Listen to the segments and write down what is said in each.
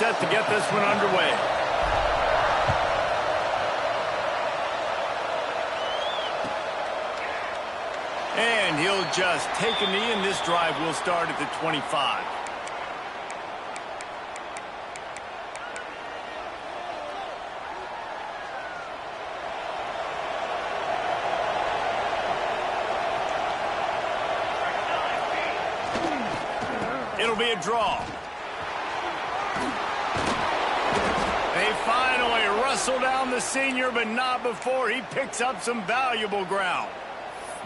set to get this one underway. And he'll just take a knee, and this drive will start at the 25. It'll be a draw. They finally wrestle down the senior, but not before he picks up some valuable ground.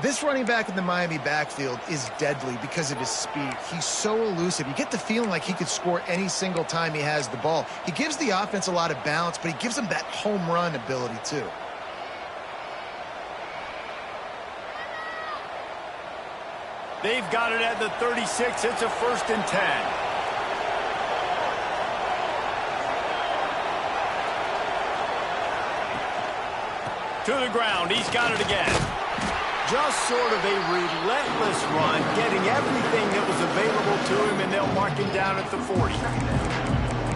This running back in the Miami backfield is deadly because of his speed. He's so elusive. You get the feeling like he could score any single time he has the ball. He gives the offense a lot of balance, but he gives them that home run ability too. They've got it at the 36. It's a 1st and 10. To the ground. He's got it again. Just sort of a relentless run, getting everything that was available to him, and they'll mark him down at the 40.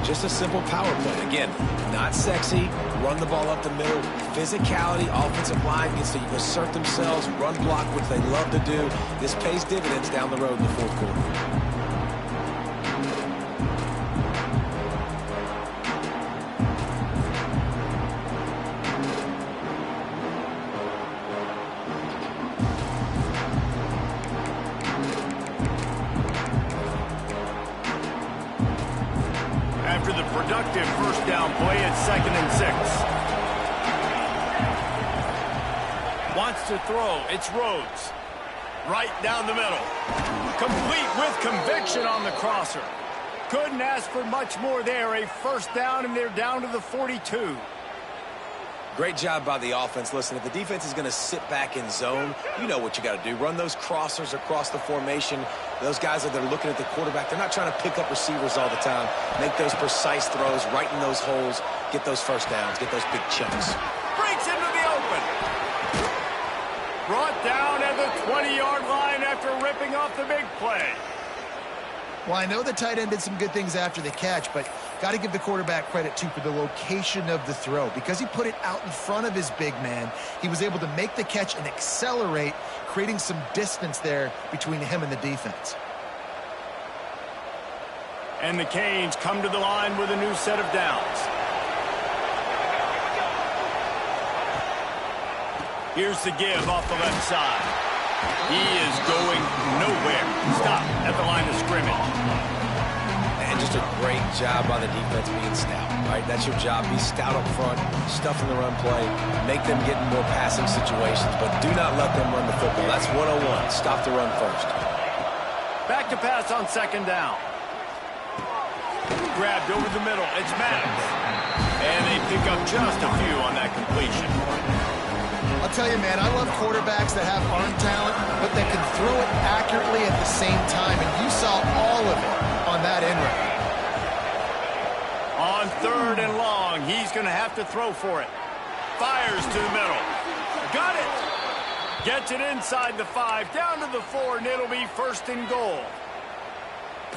Just a simple power play. Again, not sexy. Run the ball up the middle. Physicality, offensive line gets to assert themselves, run block, which they love to do. This pays dividends down the road in the 4th quarter. After the productive 1st down play, it's 2nd and 6. Wants to throw. It's Rhodes. Right down the middle. Complete with conviction on the crosser. Couldn't ask for much more there. A 1st down, and they're down to the 42. Great job by the offense. Listen, if the defense is going to sit back in zone, you know what you got to do. Run those crossers across the formation. Those guys that are looking at the quarterback, they're not trying to pick up receivers all the time. Make those precise throws, right in those holes, get those 1st downs, get those big chunks. Breaks into the open. Brought down at the 20-yard line after ripping off the big play. Well, I know the tight end did some good things after the catch, but got to give the quarterback credit, too, for the location of the throw. Because he put it out in front of his big man, he was able to make the catch and accelerate, creating some distance there between him and the defense. And the Canes come to the line with a new set of downs. Here's the give off the left side. He is going nowhere. Stop at the line of scrimmage. And just a great job by the defense being stout, right? That's your job. Be stout up front, stuff in the run play, make them get in more passing situations, but do not let them run the football. That's 101. Stop the run first. Back to pass on 2nd down. Grabbed over the middle. It's Maddox. And they pick up just a few on that completion. I'll tell you, man, I love quarterbacks that have arm talent, but that can throw it accurately at the same time, and you saw all of it on that end route. On 3rd and long, he's going to have to throw for it. Fires to the middle. Got it. Gets it inside the 5, down to the 4, and it'll be 1st and goal.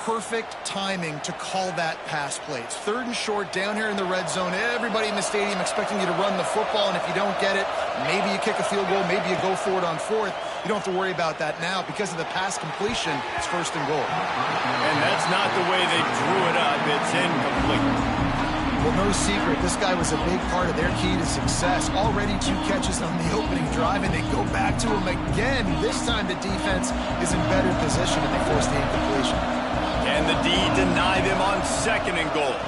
Perfect timing to call that pass play. It's 3rd and short down here in the red zone. Everybody in the stadium expecting you to run the football, and if you don't get it, maybe you kick a field goal, maybe you go for it on 4th. You don't have to worry about that now. Because of the pass completion, it's 1st and goal. And that's not the way they drew it up. It's incomplete. Well, no secret, this guy was a big part of their key to success. Already 2 catches on the opening drive, and they go back to him again. This time the defense is in better position, and they force the incompletion. And the D deny them on 2nd and goal.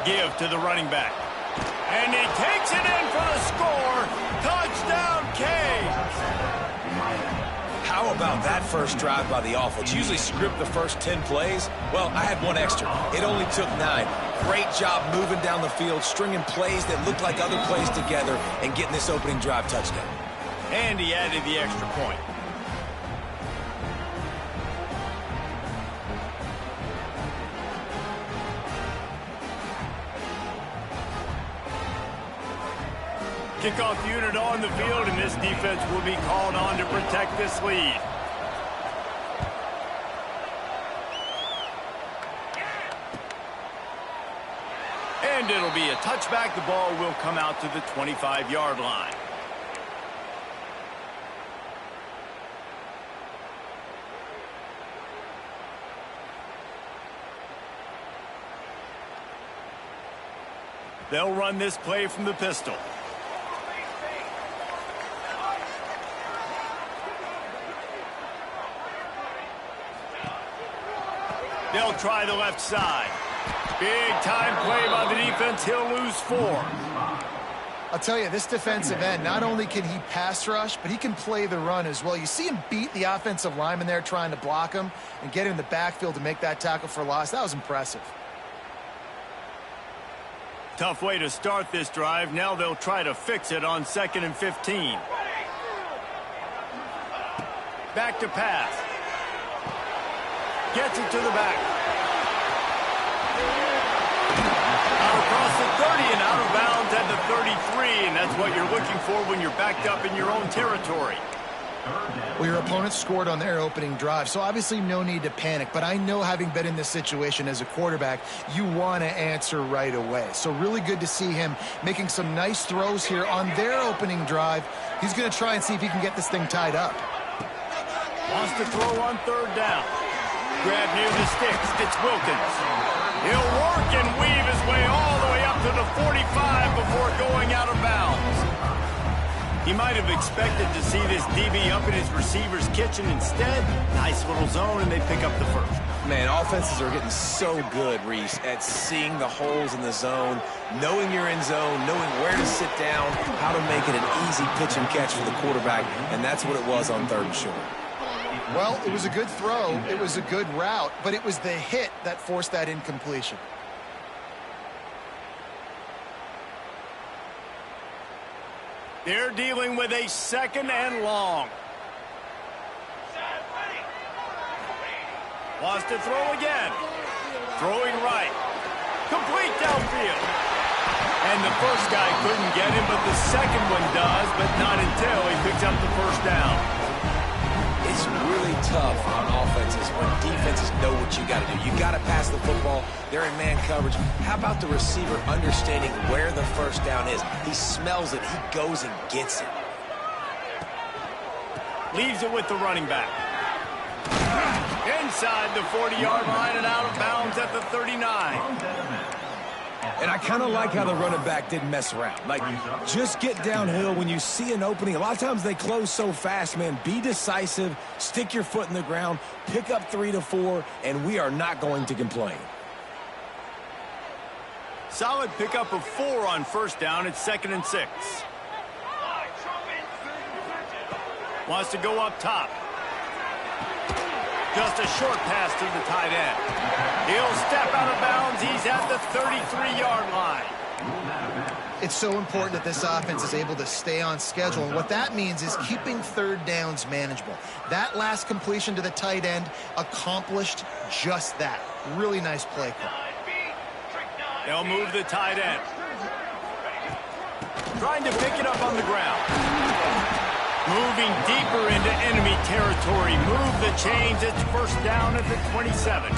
Give to the running back. And he takes it in for the score. Touchdown, Canes. How about that first drive by the offense? Usually script the first 10 plays. Well, I had one extra. It only took 9. Great job moving down the field, stringing plays that looked like other plays together, and getting this opening drive touchdown. And he added the extra point. Kickoff unit on the field, and this defense will be called on to protect this lead. And it'll be a touchback. The ball will come out to the 25-yard line. They'll run this play from the pistol. They'll try the left side. Big time play by the defense. He'll lose 4. I'll tell you, this defensive end, not only can he pass rush, but he can play the run as well. You see him beat the offensive lineman there trying to block him and get him in the backfield to make that tackle for loss. That was impressive. Tough way to start this drive. Now they'll try to fix it on 2nd and 15. Back to pass. Gets it to the back. Out across the 30 and out of bounds at the 33. And that's what you're looking for when you're backed up in your own territory. Well, your opponent scored on their opening drive, so obviously no need to panic. But I know, having been in this situation as a quarterback, you want to answer right away. So really good to see him making some nice throws here on their opening drive. He's going to try and see if he can get this thing tied up. Wants to throw on 3rd down. Grab near the sticks. It's Wilkins. He'll work and weave his way all the way up to the 45 before going out of bounds. He might have expected to see this DB up in his receiver's kitchen. Instead, nice little zone, and they pick up the first. Man, offenses are getting so good, Reese, at seeing the holes in the zone, knowing you're in zone, knowing where to sit down, how to make it an easy pitch and catch for the quarterback, and that's what it was on 3rd and short. Well, it was a good throw. It was a good route, but it was the hit that forced that incompletion. They're dealing with a 2nd and long. Wants to throw again. Throwing right. Complete downfield. And the first guy couldn't get him, but the second one does, but not until he picks up the first down. It's really tough on offenses when defenses know what you got to do. You got to pass the football. They're in man coverage. How about the receiver understanding where the first down is? He smells it. He goes and gets it. Leaves it with the running back. Inside the 40-yard line and out of bounds at the 39. And I kind of like how the running back didn't mess around. Like, just get downhill when you see an opening. A lot of times they close so fast, man. Be decisive, stick your foot in the ground, pick up 3 to 4, and we are not going to complain. Solid pickup of 4 on 1st down. It's 2nd and 6. Wants to go up top. Just a short pass to the tight end. He'll step out of bounds. He's at the 33-yard line. It's so important that this offense is able to stay on schedule. And what that means is keeping 3rd downs manageable. That last completion to the tight end accomplished just that. Really nice play call. They'll move the tight end. Trying to pick it up on the ground. Moving deeper into enemy territory. Move the chains. It's 1st down at the 27.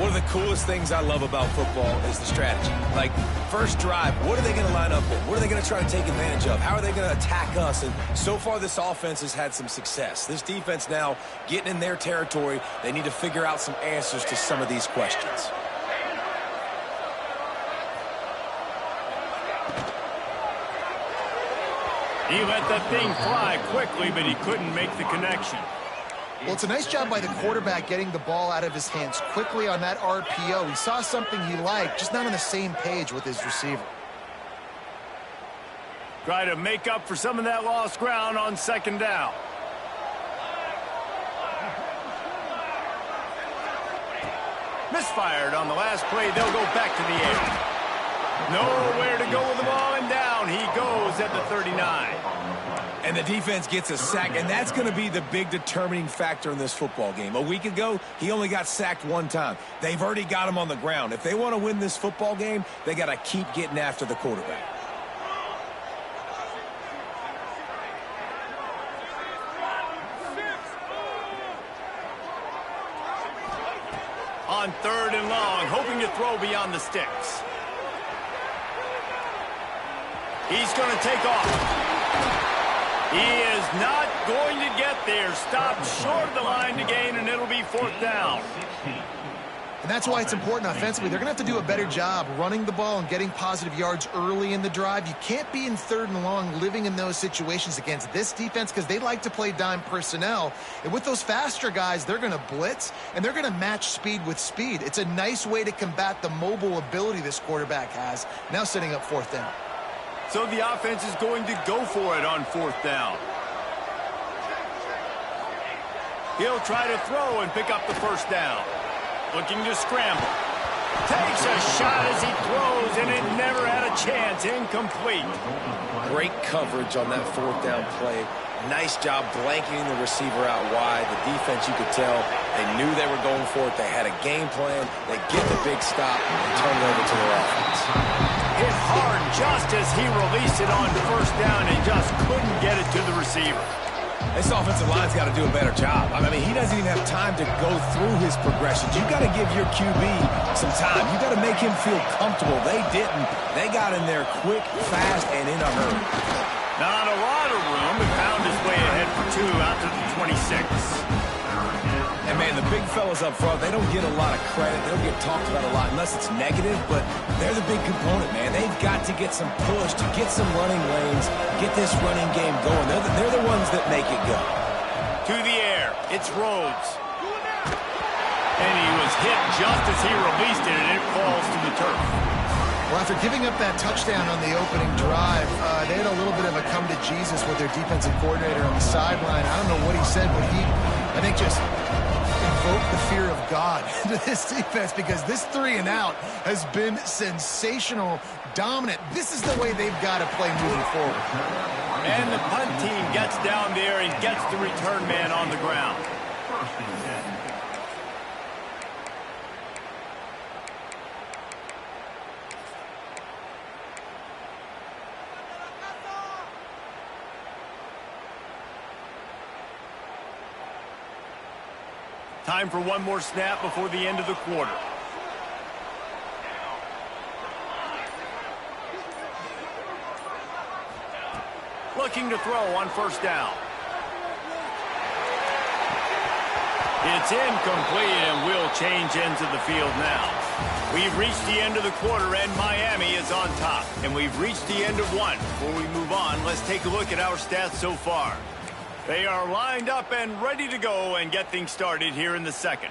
One of the coolest things I love about football is the strategy. Like, first drive, what are they going to line up with? What are they going to try to take advantage of? How are they going to attack us? And so far, this offense has had some success. This defense now getting in their territory. They need to figure out some answers to some of these questions. He let that thing fly quickly, but he couldn't make the connection. Well, it's a nice job by the quarterback getting the ball out of his hands quickly on that RPO. He saw something he liked, just not on the same page with his receiver. Try to make up for some of that lost ground on 2nd down. Misfired on the last play. They'll go back to the air. Nowhere to go with the ball, and down he goes at the 39. And the defense gets a sack, and that's going to be the big determining factor in this football game. A week ago, he only got sacked 1 time. They've already got him on the ground. If they want to win this football game, they got to keep getting after the quarterback. On 3rd and long, hoping to throw beyond the sticks. He's going to take off. He is not going to get there. Stopped short of the line to gain, and it'll be 4th down. And that's why it's important offensively. They're going to have to do a better job running the ball and getting positive yards early in the drive. You can't be in 3rd and long living in those situations against this defense because they like to play dime personnel. And with those faster guys, they're going to blitz, and they're going to match speed with speed. It's a nice way to combat the mobile ability this quarterback has, now setting up 4th down. So the offense is going to go for it on 4th down. He'll try to throw and pick up the 1st down. Looking to scramble. Takes a shot as he throws, and it never had a chance. Incomplete. Great coverage on that 4th down play. Nice job blanketing the receiver out wide. The defense, you could tell, they knew they were going for it. They had a game plan. They get the big stop and turn it over to their offense. Hit hard just as he released it on 1st down and just couldn't get it to the receiver. This offensive line's got to do a better job. I mean, he doesn't even have time to go through his progressions. You've got to give your QB some time. You've got to make him feel comfortable. They didn't. They got in there quick, fast, and in a hurry. Not a lot of room, but found his way ahead for 2 out to the 26. And, man, the big fellas up front, they don't get a lot of credit. They don't get talked about a lot unless it's negative, but they're the big component, man. They've got to get some push, to get some running lanes, get this running game going. They're the ones that make it go. To the air, it's Rhodes. And he was hit just as he released it, and it falls to the turf. Well, after giving up that touchdown on the opening drive, they had a little bit of a come to Jesus with their defensive coordinator on the sideline. I don't know what he said, but he, I think, just invoked the fear of God into this defense because this 3 and out has been sensational, dominant. This is the way they've got to play moving forward. And the punt team gets down there and gets the return man on the ground. Time for one more snap before the end of the quarter. Looking to throw on 1st down. It's incomplete and will change ends of the field now. We've reached the end of the quarter and Miami is on top. And we've reached the end of one. Before we move on, let's take a look at our stats so far. They are lined up and ready to go and get things started here in the 2nd.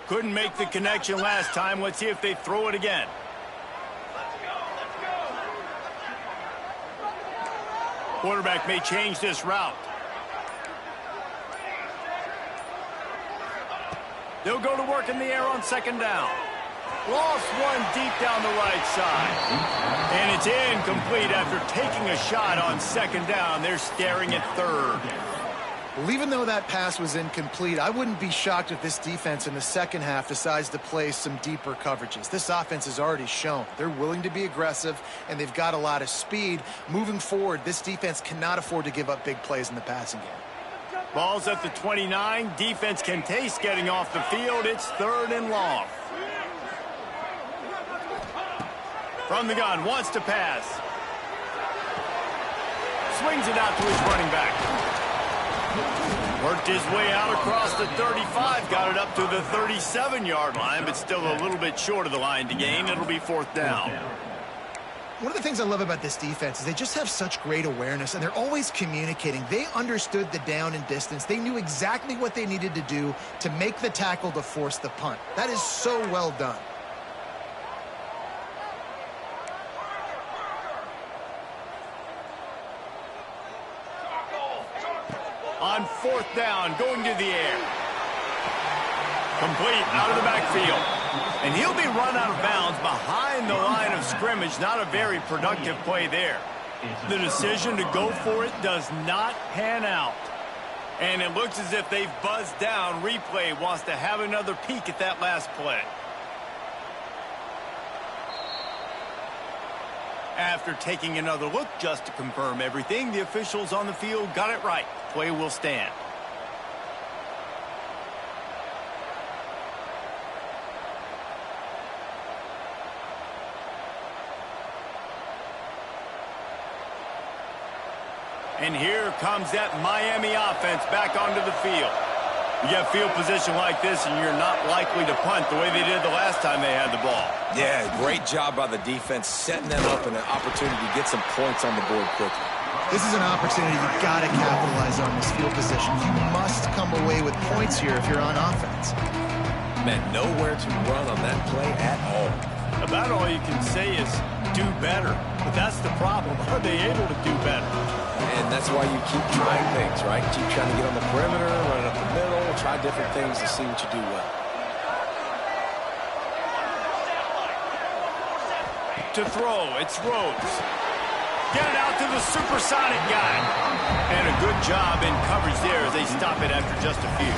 Couldn't make the connection last time. Let's see if they throw it again. Quarterback may change this route. They'll go to work in the air on 2nd down. Lost one deep down the right side. And it's incomplete after taking a shot on 2nd down. They're staring at 3rd. Well, even though that pass was incomplete, I wouldn't be shocked if this defense in the 2nd half decides to play some deeper coverages. This offense has already shown they're willing to be aggressive, and they've got a lot of speed. Moving forward, this defense cannot afford to give up big plays in the passing game. Ball's at the 29. Defense can taste getting off the field. It's 3rd and long. From the gun, wants to pass. Swings it out to his running back. Worked his way out across the 35, got it up to the 37-yard line, but still a little bit short of the line to gain. It'll be 4th down. One of the things I love about this defense is they just have such great awareness, and they're always communicating. They understood the down and distance. They knew exactly what they needed to do to make the tackle to force the punt. That is so well done. On 4th down, going to the air. Complete out of the backfield. And he'll be run out of bounds behind the line of scrimmage. Not a very productive play there. The decision to go for it does not pan out. And it looks as if they've buzzed down. Replay wants to have another peek at that last play. After taking another look just to confirm everything, the officials on the field got it right. Play will stand. And here comes that Miami offense back onto the field. You get field position like this, and you're not likely to punt the way they did the last time they had the ball. Yeah, great job by the defense, setting them up and an opportunity to get some points on the board quickly. This is an opportunity you've got to capitalize on this field position. You must come away with points here if you're on offense. Man, nowhere to run on that play at all. About all you can say is do better. But that's the problem. Are they able to do better? And that's why you keep trying things, right? Keep trying to get on the perimeter, run it up the middle, try different things to see what you do well. To throw, it's Rhodes. Get it out to the supersonic guy. And a good job in coverage there as they stop it after just a few.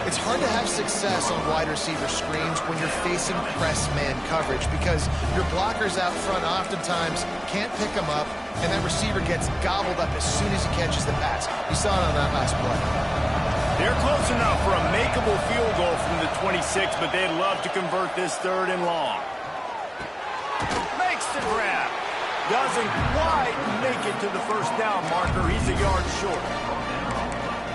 It's hard to have success on wide receiver screens when you're facing press man coverage because your blockers out front oftentimes can't pick them up, and that receiver gets gobbled up as soon as he catches the pass. You saw it on that last play. They're close enough for a makeable field goal from the 26, but they'd love to convert this 3rd and long. Makes the grab. Doesn't quite make it to the first down marker. He's a yard short.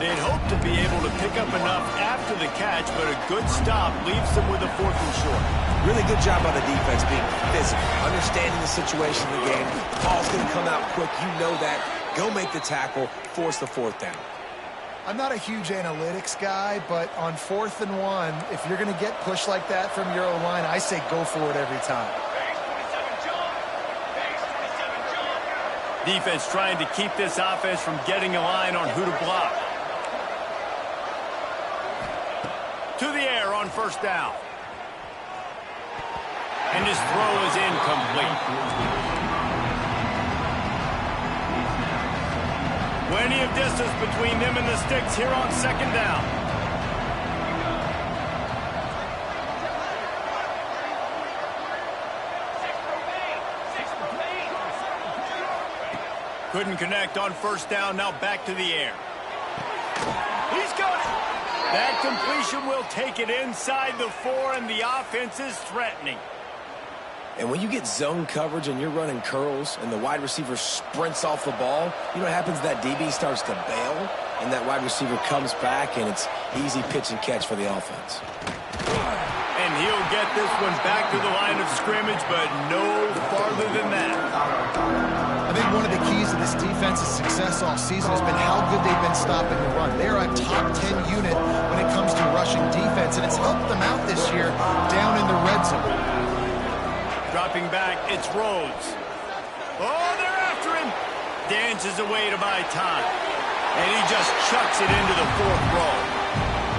They'd hope to be able to pick up enough after the catch, but a good stop leaves them with a 4th and short. Really good job by the defense being physical, understanding the situation of the game. The ball's going to come out quick. You know that. Go make the tackle, force the 4th down. I'm not a huge analytics guy, but on 4th and 1, if you're going to get pushed like that from your O-line, I say go for it every time. Defense trying to keep this offense from getting a line on who to block. To the air on 1st down. And his throw is incomplete. Plenty of distance between them and the sticks here on 2nd down. Couldn't connect on 1st down. Now back to the air. He's got it. That completion will take it inside the 4, and the offense is threatening. And when you get zone coverage and you're running curls and the wide receiver sprints off the ball, you know what happens? That DB starts to bail, and that wide receiver comes back, and it's easy pitch and catch for the offense. And he'll get this one back to the line of scrimmage, but no farther than that. I think one of the keys to this defense's success all season has been how good they've been stopping the run. They're a top 10 unit when it comes to rushing defense, and it's helped them out this year down in the red zone. Dropping back, it's Rhodes. Oh, they're after him. Dances away to buy time. And he just chucks it into the 4th row.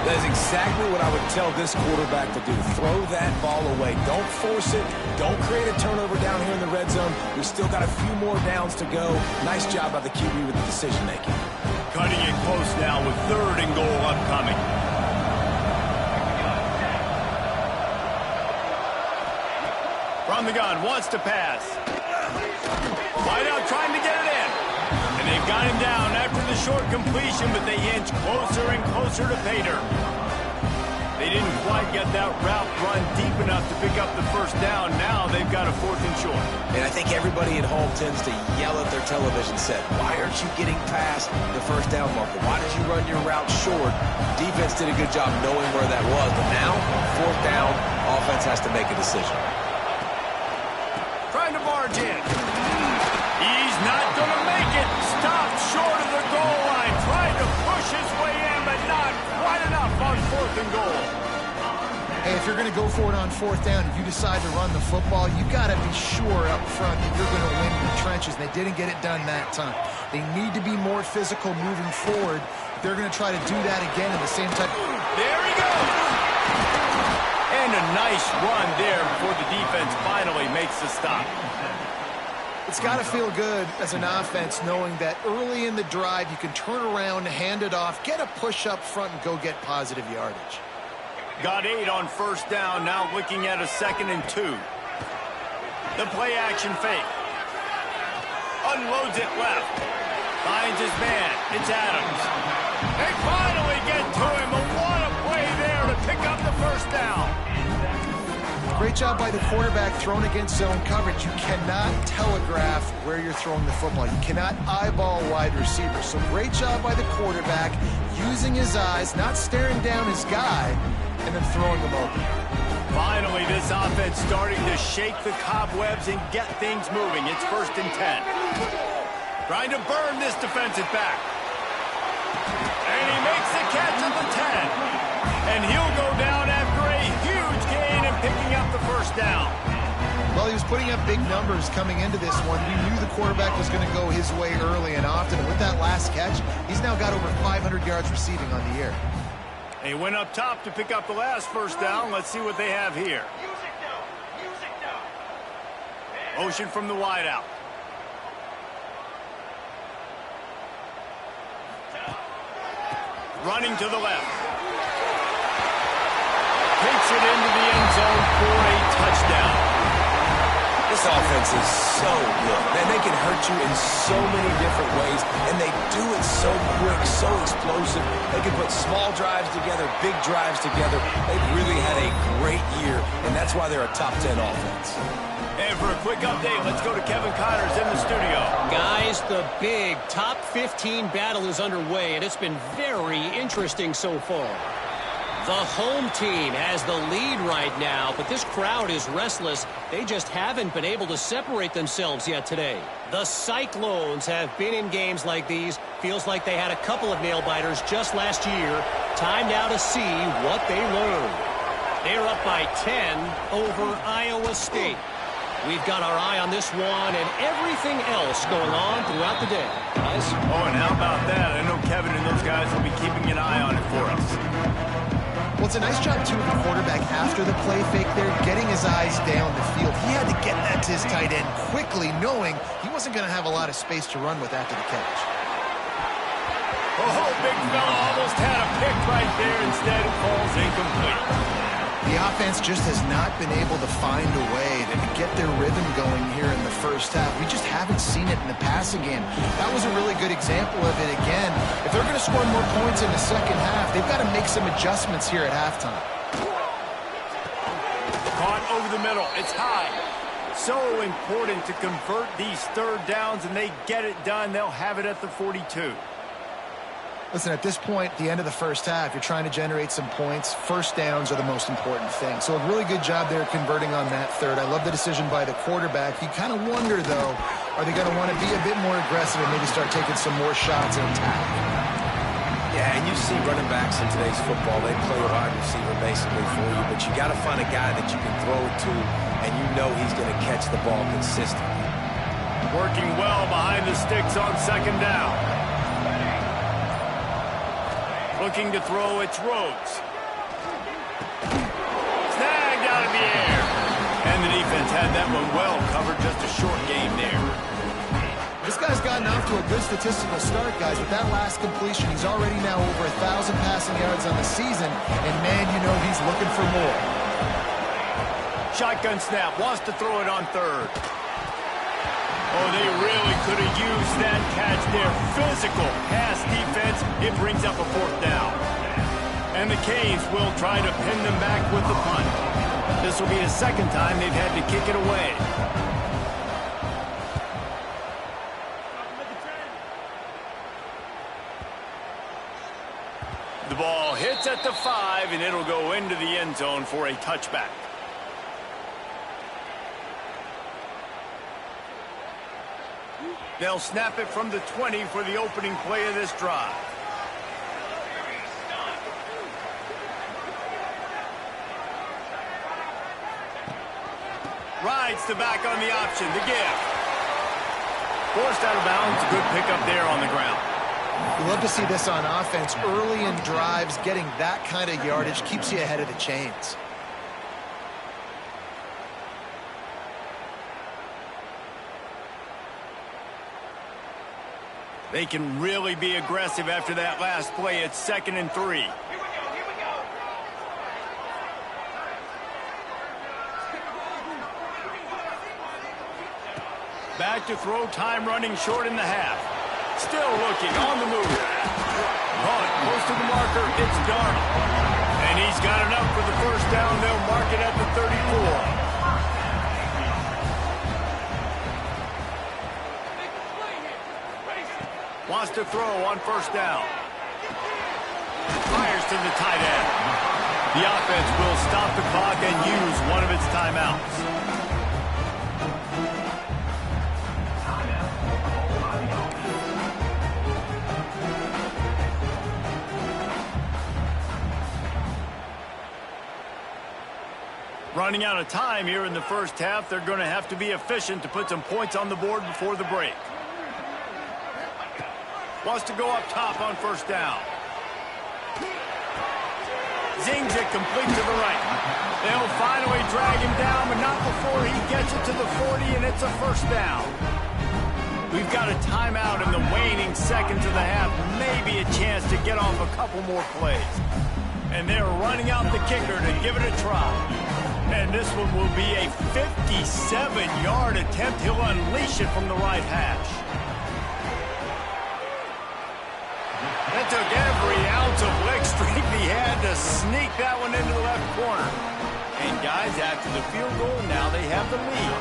That is exactly what I would tell this quarterback to do. Throw that ball away. Don't force it. Don't create a turnover down here in the red zone. We still got a few more downs to go. Nice job by the QB with the decision-making. Cutting it close now with 3rd and goal upcoming. From the gun, wants to pass. Wide out trying to get it in. And they've got him down after the short completion, but they inch closer and closer to pay dirt. They didn't quite get that route run deep enough to pick up the 1st down. Now they've got a 4th and short. And I think everybody at home tends to yell at their television set, why aren't you getting past the 1st down marker? Why did you run your route short? Defense did a good job knowing where that was. But now, 4th down, offense has to make a decision. Trying to barge in. He's not going to make it. Stopped short of the goal line. Trying to push his way in, but not quite enough on 4th and goal. Hey, if you're going to go for it on 4th down, if you decide to run the football, you got to be sure up front that you're going to win in the trenches. They didn't get it done that time. They need to be more physical moving forward. They're going to try to do that again in the same type. There he goes. And a nice run there before the defense finally makes the stop. It's got to feel good as an offense knowing that early in the drive you can turn around, hand it off, get a push up front, and go get positive yardage. Got 8 on 1st down, now looking at a 2nd and 2. The play action fake. Unloads it left. Finds his man. It's Adams. They finally get to him. But what a play there to pick up the 1st down. great job by the quarterback thrown against zone coverage. You cannot telegraph where you're throwing the football. You cannot eyeball wide receiver. So great job by the quarterback using his eyes, not staring down his guy, and then throwing him open. Finally, this offense starting to shake the cobwebs and get things moving. It's 1st and 10. Trying to burn this defensive back. And he makes the catch at the 10. And he'll go down after a huge gain and picking up the first down. Well, he was putting up big numbers coming into this one. We knew the quarterback was going to go his way early and often. And with that last catch, he's now got over 500 yards receiving on the year. He went up top to pick up the last first down. Let's see what they have here. Motion from the wideout. Running to the left. Takes it into the end zone for a touchdown. This offense is so good. Man, they can hurt you in so many different ways, and they do it so quick, so explosive. They can put small drives together, big drives together. They've really had a great year, and that's why they're a top 10 offense. And for a quick update, let's go to Kevin Connors in the studio. Guys, the big top 15 battle is underway, and it's been very interesting so far. The home team has the lead right now, but this crowd is restless. They just haven't been able to separate themselves yet today. The Cyclones have been in games like these. Feels like they had a couple of nail-biters just last year. Time now to see what they learn. They're up by 10 over Iowa State. We've got our eye on this one and everything else going on throughout the day. Guys? Oh, and how about that? I know Kevin and those guys will be keeping an eye on it for us. Well, it's a nice job, too, of the quarterback after the play fake there, getting his eyes down the field. He had to get that to his tight end quickly, knowing he wasn't going to have a lot of space to run with after the catch. Oh, big fella almost had a pick right there. Instead, it falls incomplete. The offense just has not been able to find a way to get their rhythm going here in the first half. We just haven't seen it in the passing game. That was a really good example of it again. If they're going to score more points in the second half, they've got to make some adjustments here at halftime. Caught over the middle. It's high. So important to convert these third downs, and they get it done. They'll have it at the 42. Listen, at this point, the end of the first half, you're trying to generate some points. First downs are the most important thing. So a really good job there converting on that third. I love the decision by the quarterback. You kind of wonder, though, are they going to want to be a bit more aggressive and maybe start taking some more shots and attack? Yeah, and you see running backs in today's football, they play a wide receiver basically for you, but you got to find a guy that you can throw it to, and you know he's going to catch the ball consistently. Working well behind the sticks on second down. Looking to throw, it's Rhodes. Snagged out of the air. And the defense had that one well covered, just a short game there. This guy's gotten off to a good statistical start, guys. With that last completion, he's already now over 1,000 passing yards on the season. And, man, you know he's looking for more. Shotgun snap, wants to throw it on third. Oh, they really could have used that catch there. Physical pass defense. It brings up a fourth down. And the Canes will try to pin them back with the punt. This will be the second time they've had to kick it away. The ball hits at the 5, and it'll go into the end zone for a touchback. They'll snap it from the 20 for the opening play of this drive. Rides the back on the option, the give. Forced out of bounds, a good pickup there on the ground. We love to see this on offense. Early in drives, getting that kind of yardage keeps you ahead of the chains. They can really be aggressive after that last play. It's 2nd and 3. Here we go. Back to throw, time running short in the half. Still looking, on the move. Caught, close to the marker, it's Darnold. And he's got enough for the first down. They'll mark it at the 34. wants to throw on first down. Fires to the tight end. The offense will stop the clock and use one of its timeouts. Running out of time here in the first half. They're going to have to be efficient to put some points on the board before the break. Wants to go up top on first down. Zings it complete to the right. They'll finally drag him down, but not before he gets it to the 40, and it's a first down. We've got a timeout in the waning seconds of the half. Maybe a chance to get off a couple more plays. And they're running out the kicker to give it a try. And this one will be a 57-yard attempt. He'll unleash it from the right hash. That took every ounce of leg strength he had to sneak that one into the left corner. And guys, after the field goal, now they have the lead.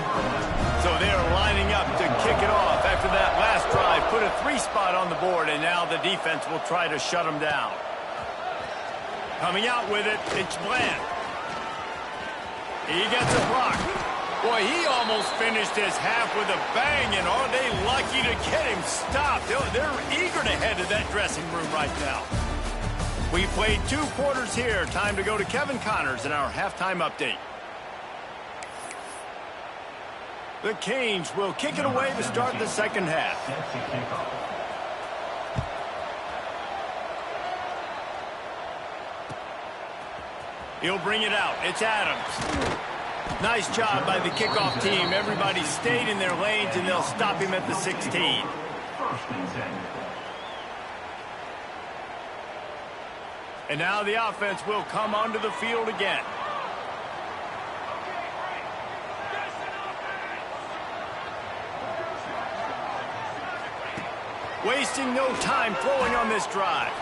So they're lining up to kick it off after that last drive. Put a 3-spot on the board, and now the defense will try to shut them down. Coming out with it, it's Bland. He gets a block. Boy, he almost finished his half with a bang, and are they lucky to get him stopped? They're eager to head to that dressing room right now. We played 2 quarters here. Time to go to Kevin Connors in our halftime update. The Canes will kick it away to start the second half. He'll bring it out. It's Adams. Nice job by the kickoff team. Everybody stayed in their lanes, and they'll stop him at the 16. And now the offense will come onto the field again. Wasting no time throwing on this drive.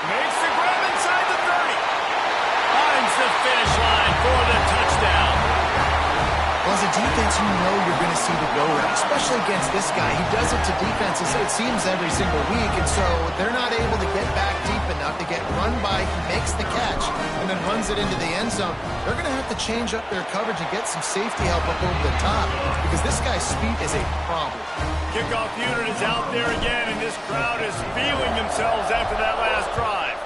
Makes the grab inside the 30. Finds the finish line for the touchdown. Well, as a defense, you know you're going to see the go route, especially against this guy. He does it to defenses, it seems, every single week, and so they're not able to get back deep enough to get run by. He makes the catch and then runs it into the end zone. They're going to have to change up their coverage and get some safety help up over the top because this guy's speed is a problem. Kickoff unit is out there again, and this crowd is feeling themselves after that last drive.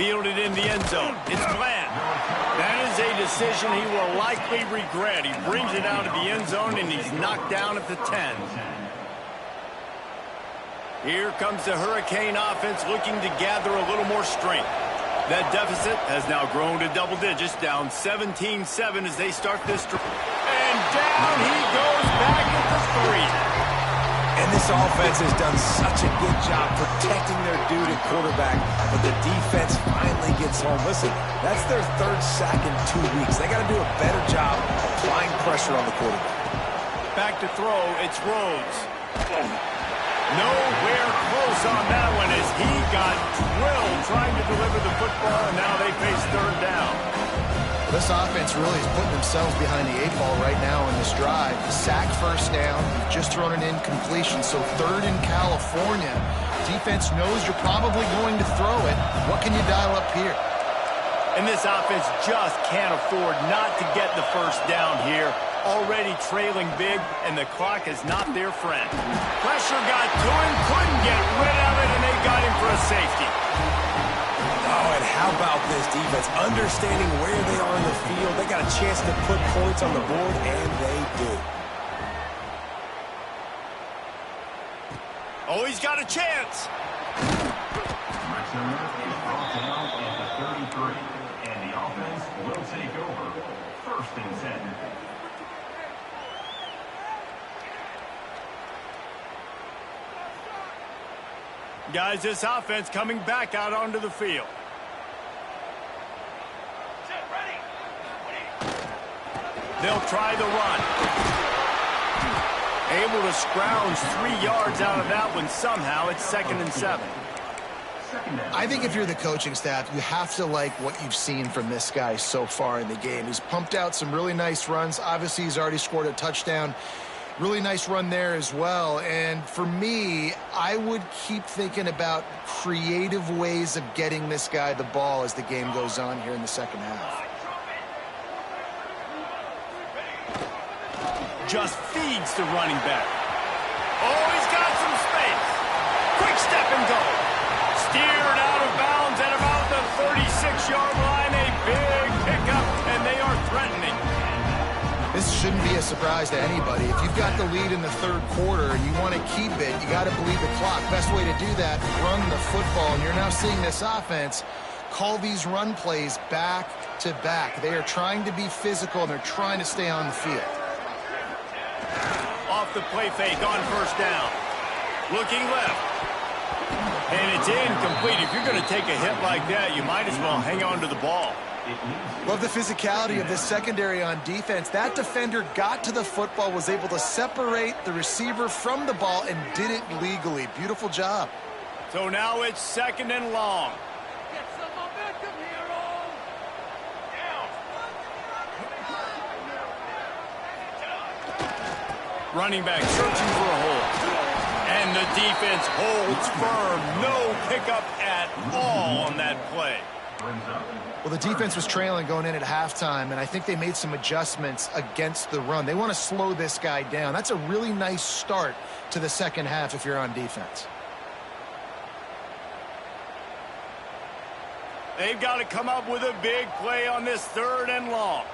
Fielded in the end zone. It's Bland. That is a decision he will likely regret. He brings it out of the end zone, and he's knocked down at the 10. Here comes the Hurricane offense looking to gather a little more strength. That deficit has now grown to double digits, down 17-7 as they start this drive. And down he goes back at the 3. And this offense has done such a good job protecting their dude at quarterback, but the defense finally gets home. Listen, that's their 3rd sack in 2 weeks. They got to do a better job applying pressure on the quarterback. Back to throw, it's Rhodes. Nowhere close on that one as he got drilled trying to deliver the football, and now they face 3rd down. This offense really is putting themselves behind the 8 ball right now in this drive. Sacked first down, just thrown an incompletion, so 3rd in California. Defense knows you're probably going to throw it. What can you dial up here? And this offense just can't afford not to get the first down here. Already trailing big, and the clock is not their friend. Pressure got to him, couldn't get rid of it, and they got him for a safety. Oh, and how about this defense? Understanding where they are in the field. They got a chance to put points on the board, and they do. Oh, he's got a chance. And the offense will take over. 1st and 10. Guys, this offense coming back out onto the field. They'll try the run. Able to scrounge 3 yards out of that one somehow. It's 2nd and 7. Second down. I think if you're the coaching staff, you have to like what you've seen from this guy so far in the game. He's pumped out some really nice runs. Obviously, he's already scored a touchdown. Really nice run there as well. And for me, I would keep thinking about creative ways of getting this guy the ball as the game goes on here in the second half. Just feeds the running back. Oh, he's got some space. Quick step and go. Steered out of bounds at about the 36-yard line. A big pickup, and they are threatening. This shouldn't be a surprise to anybody. If you've got the lead in the third quarter and you want to keep it, you got to believe the clock. Best way to do that, run the football. And you're now seeing this offense call these run plays back to back. They are trying to be physical, and they're trying to stay on the field. Off the play fake on first down. Looking left. And it's incomplete. If you're going to take a hit like that, you might as well hang on to the ball. Love the physicality of this secondary on defense. That defender got to the football, was able to separate the receiver from the ball, and did it legally. Beautiful job. So now it's second and long. Get some momentum here, all. Running back searching for a hole. And the defense holds firm. No pickup at all on that play. Well, the defense was trailing going in at halftime, and I think they made some adjustments against the run. They want to slow this guy down. That's a really nice start to the second half if you're on defense. They've got to come up with a big play on this third and long.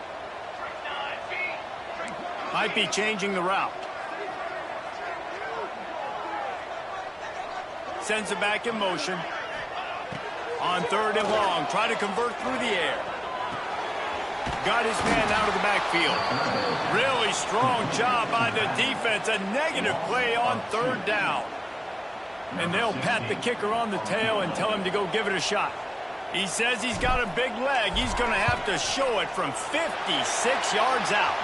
Might be changing the route. Sends it back in motion. On third and long, try to convert through the air. Got his man out of the backfield. Really strong job by the defense. A negative play on third down. And they'll pat the kicker on the tail and tell him to go give it a shot. He says he's got a big leg. He's going to have to show it from 56 yards out.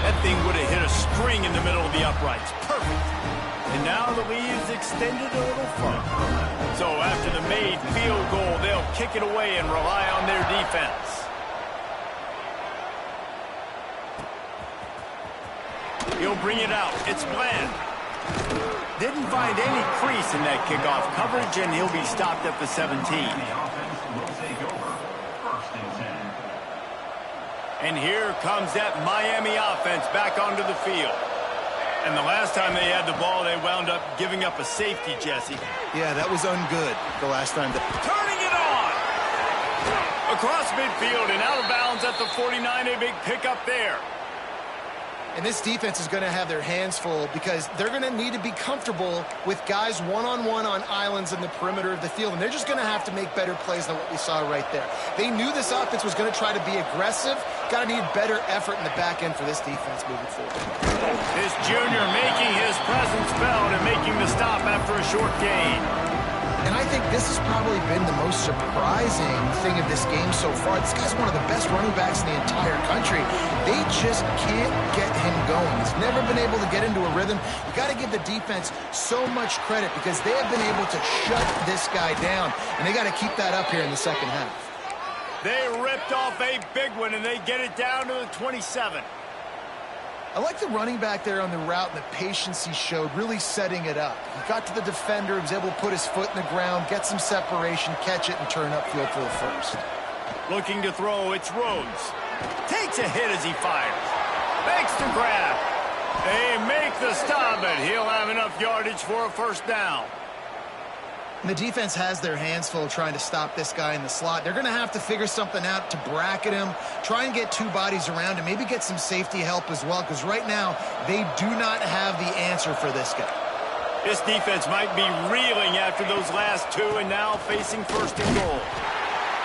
That thing would have hit a string in the middle of the uprights. Perfect. And now the lead is extended a little further. So after the made field goal, they'll kick it away and rely on their defense. He'll bring it out. It's Bland. Didn't find any crease in that kickoff coverage, and he'll be stopped at the 17. And here comes that Miami offense back onto the field. And the last time they had the ball, they wound up giving up a safety, Jesse. Yeah, that was ungood the last time. Turning it on! Across midfield and out of bounds at the 49, a big pickup there. And this defense is going to have their hands full because they're going to need to be comfortable with guys one-on-one on islands in the perimeter of the field. And they're just going to have to make better plays than what we saw right there. They knew this offense was going to try to be aggressive. Got to need better effort in the back end for this defense moving forward. This junior making his presence felt and making the stop after a short gain. And I think this has probably been the most surprising thing of this game so far. This guy's one of the best running backs in the entire country. They just can't get him going. He's never been able to get into a rhythm. You got to give the defense so much credit because they have been able to shut this guy down. And they got to keep that up here in the second half. They ripped off a big one, and they get it down to the 27. I like the running back there on the route and the patience he showed, really setting it up. He got to the defender, he was able to put his foot in the ground, get some separation, catch it, and turn upfield for the first. Looking to throw, it's Rhodes. Takes a hit as he fires. Makes the grab. They make the stop, but he'll have enough yardage for a first down. And the defense has their hands full trying to stop this guy in the slot. They're going to have to figure something out to bracket him, try and get two bodies around him, maybe get some safety help as well, because right now they do not have the answer for this guy. This defense might be reeling after those last two and now facing first and goal.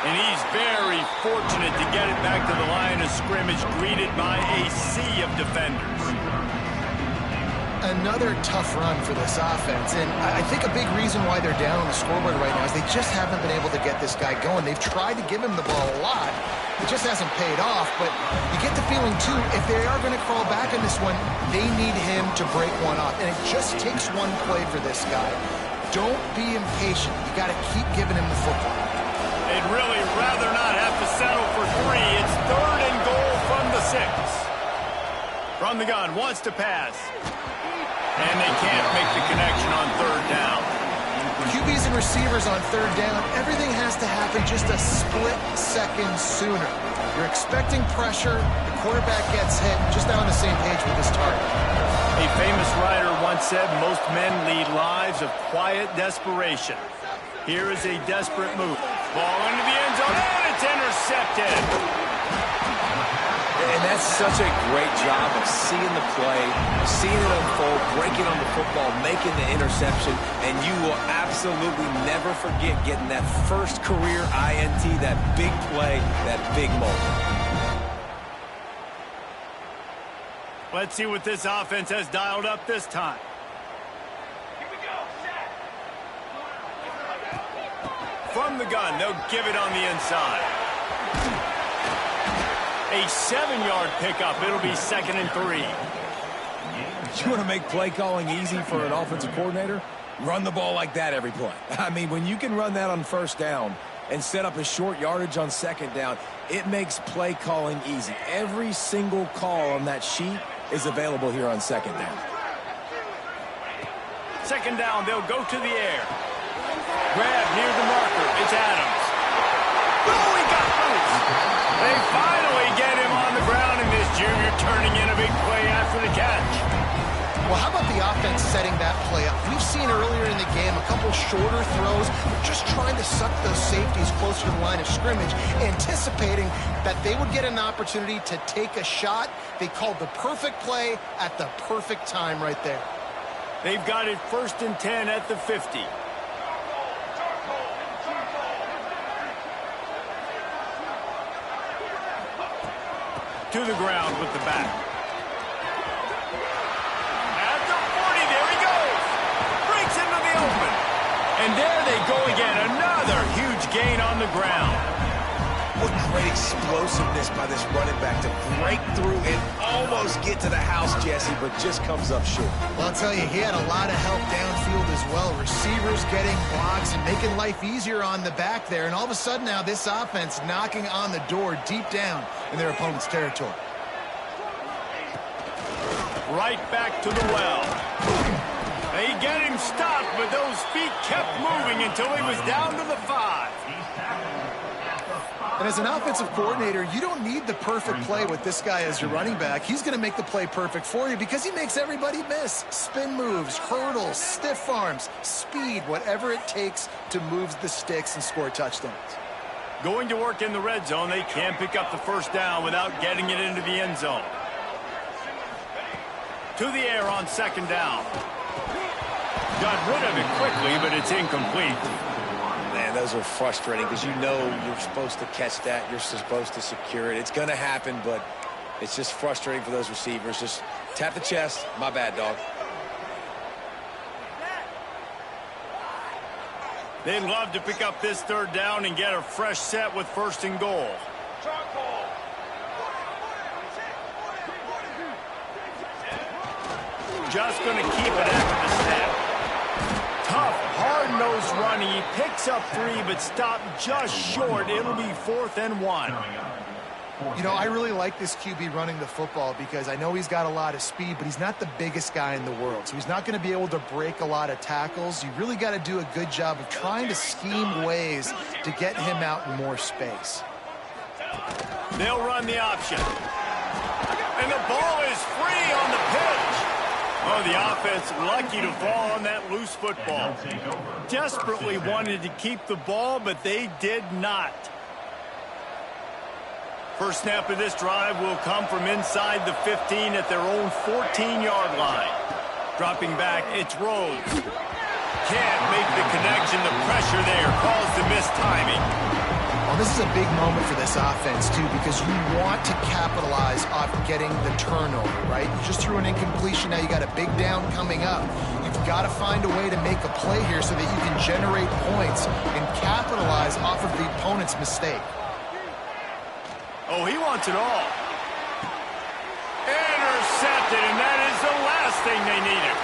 And he's very fortunate to get it back to the line of scrimmage, greeted by a sea of defenders. Another tough run for this offense, and I think a big reason why they're down on the scoreboard right now is they just haven't been able to get this guy going. They've tried to give him the ball a lot. It just hasn't paid off, but you get the feeling, too, if they are going to crawl back in this one, they need him to break one off, and it just takes one play for this guy. Don't be impatient. You got to keep giving him the football. They'd really rather not have to settle for 3. It's 3rd and goal from the 6. From the gun, wants to pass. And they can't make the connection on 3rd down. QBs and receivers on 3rd down, everything has to happen just a split second sooner. You're expecting pressure, the quarterback gets hit, just now on the same page with this target. A famous writer once said most men lead lives of quiet desperation. Here is a desperate move. Ball into the end zone, and it's intercepted. And that's such a great job of seeing the play, seeing it unfold, breaking on the football, making the interception, and you will absolutely never forget getting that first career INT, that big play, that big moment. Let's see what this offense has dialed up this time. From the gun, they'll give it on the inside. A 7-yard pickup. It'll be 2nd and 3. You want to make play calling easy for an offensive coordinator? Run the ball like that every play. I mean, when you can run that on 1st down and set up a short yardage on 2nd down, it makes play calling easy. Every single call on that sheet is available here on 2nd down. 2nd down, they'll go to the air. Grab near the marker. It's Adams. Oh, he got loose. They finally get him on the ground, and this junior turning in a big play after the catch. Well, how about the offense setting that play up? We've seen earlier in the game a couple shorter throws, just trying to suck those safeties closer to the line of scrimmage, anticipating that they would get an opportunity to take a shot. They called the perfect play at the perfect time right there. They've got it 1st and 10 at the 50. To the ground with the back. At the 40, there he goes. Breaks into the open. And there they go again. Another huge gain on the ground. What great explosiveness by this running back to break through and almost get to the house, Jesse, but just comes up short. Well, I'll tell you, he had a lot of help downfield as well. Receivers getting blocks and making life easier on the back there. And all of a sudden now this offense knocking on the door deep down in their opponent's territory. Right back to the well. They get him stopped, but those feet kept moving until he was down to the 5. And as an offensive coordinator, you don't need the perfect play with this guy as your running back. He's going to make the play perfect for you because he makes everybody miss. Spin moves, hurdles, stiff arms, speed, whatever it takes to move the sticks and score touchdowns. Going to work in the red zone, they can't pick up the 1st down without getting it into the end zone. To the air on 2nd down. Got rid of it quickly, but it's incomplete. Man, those are frustrating because you know you're supposed to catch that. You're supposed to secure it. It's going to happen, but it's just frustrating for those receivers. Just tap the chest. My bad, dog. They'd love to pick up this 3rd down and get a fresh set with 1st and goal. Just going to keep it after the snap. Tough, hard-nosed running. He picks up 3, but stopped just short. It'll be 4th and 1. You know, I really like this QB running the football because I know he's got a lot of speed, but he's not the biggest guy in the world. So he's not going to be able to break a lot of tackles. You really got to do a good job of trying to scheme ways to get him out in more space. They'll run the option. And the ball is free on the pitch. Oh, the offense lucky to fall on that loose football. Desperately wanted to keep the ball, but they did not. First snap of this drive will come from inside the 15 at their own 14-yard line. Dropping back, it's Rhodes. Can't make the connection. The pressure there caused the missed timing. Well, this is a big moment for this offense, too, because you want to capitalize off getting the turnover, right? You just threw an incompletion. Now you got a big down coming up. You've got to find a way to make a play here so that you can generate points and capitalize off of the opponent's mistake. Oh, he wants it all. Intercepted, and that is the last thing they needed.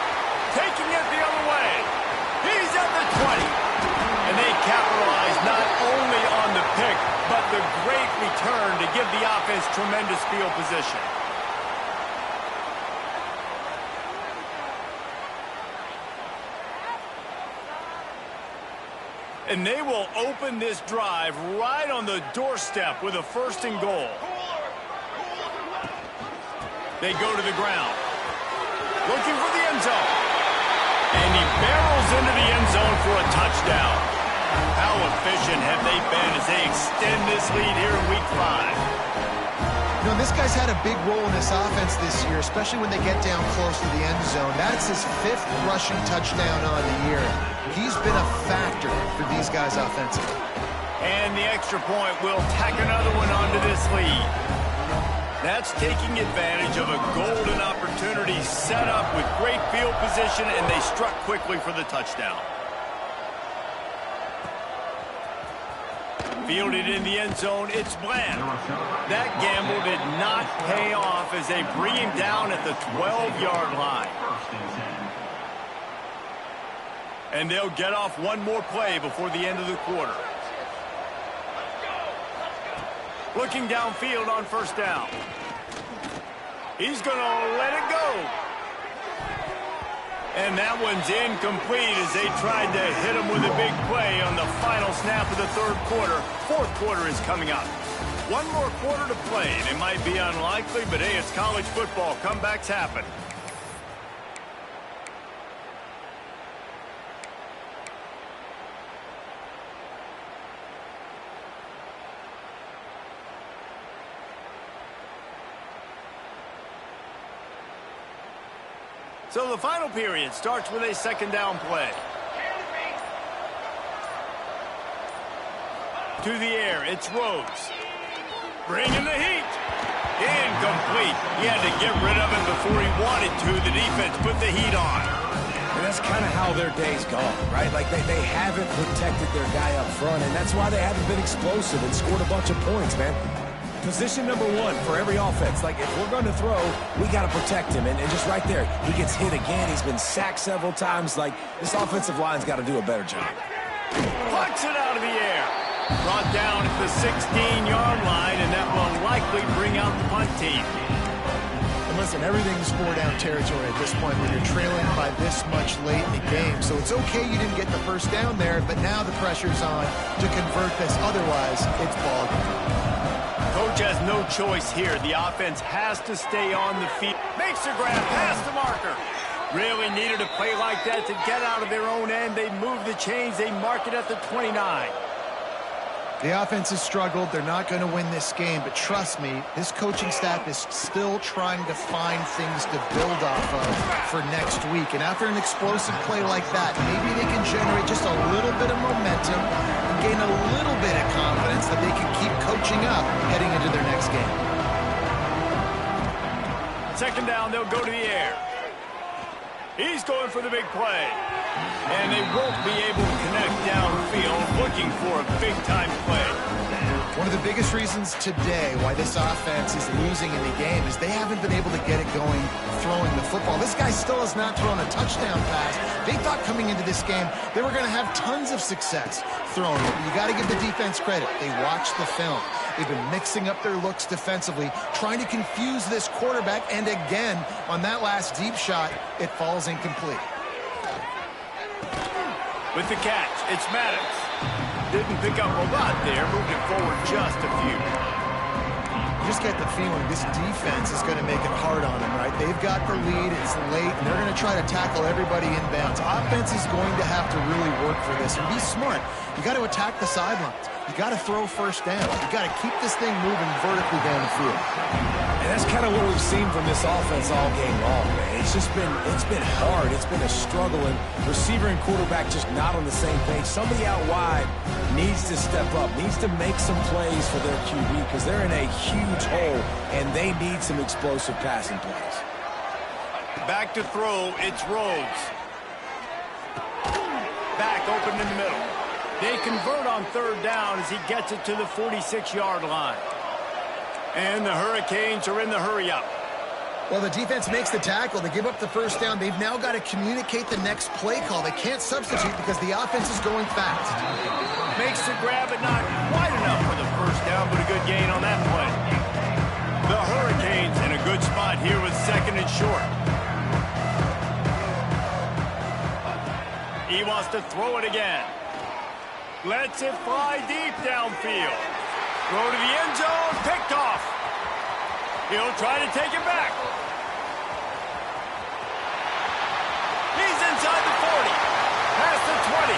Taking it the other way. He's at the And they capitalize not only on the pick, but the great return to give the offense tremendous field position. And they will open this drive right on the doorstep with a 1st and goal. They go to the ground. Looking for the end zone. And he barrels into the end zone for a touchdown. How efficient have they been as they extend this lead here in Week 5? You know, this guy's had a big role in this offense this year, especially when they get down close to the end zone. That's his 5th rushing touchdown on the year. He's been a factor for these guys offensively. And the extra point will tack another one onto this lead. That's taking advantage of a golden opportunity set up with great field position, and they struck quickly for the touchdown. Fielded in the end zone, it's Bland. That gamble did not pay off as they bring him down at the 12-yard line. And they'll get off one more play before the end of the quarter. Looking downfield on 1st down. He's going to let it go. And that one's incomplete as they tried to hit him with a big play on the final snap of the 3rd quarter. 4th quarter is coming up. One more quarter to play, and it might be unlikely, but hey, it's college football. Comebacks happen. So the final period starts with a 2nd down play. To the air, it's Rhodes. Bringing the heat. Incomplete. He had to get rid of it before he wanted to. The defense put the heat on. And that's kind of how their day's gone, right? Like they haven't protected their guy up front, and that's why they haven't been explosive and scored a bunch of points, man. Position number 1 for every offense. Like, if we're going to throw, we got to protect him. And just right there, he gets hit again. He's been sacked several times. Like, this offensive line's got to do a better job. Plucks it out of the air. Brought down at the 16-yard line, and that will likely bring out the punt team. And listen, everything's 4-down territory at this point when you're trailing by this much late in the game. So it's okay you didn't get the 1st down there, but now the pressure's on to convert this. Otherwise, it's ball game. Coach has no choice here. The offense has to stay on the field. Makes the grab past the marker. Really needed a play like that to get out of their own end. They move the chains. They mark it at the 29. The offense has struggled. They're not going to win this game, but trust me, this coaching staff is still trying to find things to build off of for next week. And after an explosive play like that, maybe they can generate just a little bit of momentum and gain a little bit of confidence that they can keep coaching up heading into their next game. 2nd down, they'll go to the air. He's going for the big play. And they won't be able to connect downfield, looking for a big-time play. One of the biggest reasons today why this offense is losing in the game is they haven't been able to get it going throwing the football. This guy still has not thrown a touchdown pass. They thought coming into this game they were going to have tons of success throwing it. You got to give the defense credit. They watched the film. They've been mixing up their looks defensively, trying to confuse this quarterback, and again, on that last deep shot, it falls incomplete. With the catch, it's Maddox. Didn't pick up a lot there, moved it forward just a few. You just get the feeling this defense is going to make it hard on them, right? They've got the lead, it's late, and they're going to try to tackle everybody inbounds. Offense is going to have to really work for this and be smart. You got to attack the sidelines. You got to throw 1st down. You got to keep this thing moving vertically down the field. And that's kind of what we've seen from this offense all game long, man. It's been hard. It's been a struggle, and receiver and quarterback just not on the same page. Somebody out wide needs to step up, needs to make some plays for their QB because they're in a huge hole, and they need some explosive passing plays. Back to throw, it's Rhodes. Back open in the middle. They convert on 3rd down as he gets it to the 46-yard line. And the Hurricanes are in the hurry-up. Well, the defense makes the tackle. They give up the first down. They've now got to communicate the next play call. They can't substitute because the offense is going fast. Makes the grab, but not quite enough for the first down, but a good gain on that play. The Hurricanes in a good spot here with second and short. He wants to throw it again. Lets it fly deep downfield. Throw to the end zone, picked off. He'll try to take it back. He's inside the 40. Past the 20.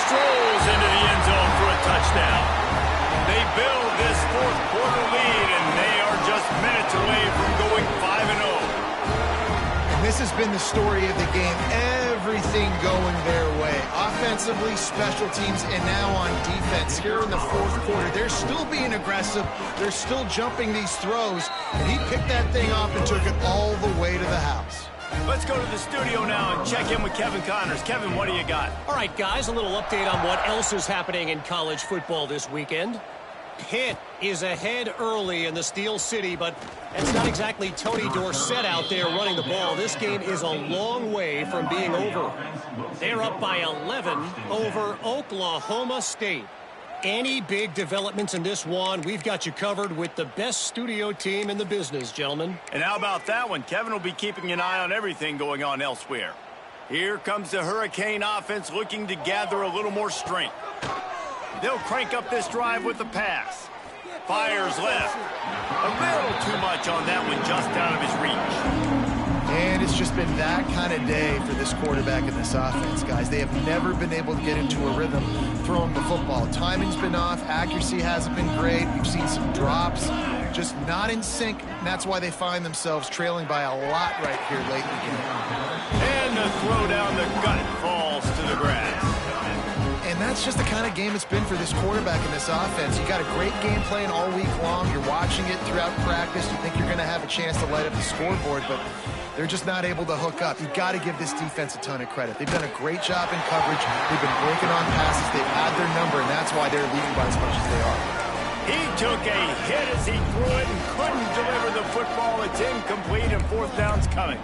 Strolls into the end zone for a touchdown. They build this fourth quarter lead, and they are just minutes away from going 5-0. And this has been the story of the game. Everything going their way. Offensively, special teams, and now on defense. Here in the fourth quarter, they're still being aggressive. They're still jumping these throws. And he picked that thing off and took it all the way to the house. Let's go to the studio now and check in with Kevin Connors. Kevin, what do you got? All right, guys, a little update on what else is happening in college football this weekend. Pitt is ahead early in the Steel City, but it's not exactly Tony Dorsett out there running the ball. This game is a long way from being over. They're up by 11 over Oklahoma State. Any big developments in this one, we've got you covered with the best studio team in the business, gentlemen. And how about that one? Kevin will be keeping an eye on everything going on elsewhere. Here comes the Hurricane offense looking to gather a little more strength. They'll crank up this drive with the pass. Fires left. A little too much on that one, just out of his reach. And it's just been that kind of day for this quarterback and this offense, guys. They have never been able to get into a rhythm throwing the football. Timing's been off. Accuracy hasn't been great. We've seen some drops. Just not in sync, and that's why they find themselves trailing by a lot right here late in the game. And the throw down the gut falls to the grass. And that's just the kind of game it's been for this quarterback and this offense. You got a great game plan all week long. You're watching it throughout practice. You think you're going to have a chance to light up the scoreboard, but they're just not able to hook up. You've got to give this defense a ton of credit. They've done a great job in coverage. They've been breaking on passes. They've had their number, and that's why they're leading by as much as they are. He took a hit as he threw it and couldn't deliver the football. It's incomplete, and fourth down's coming.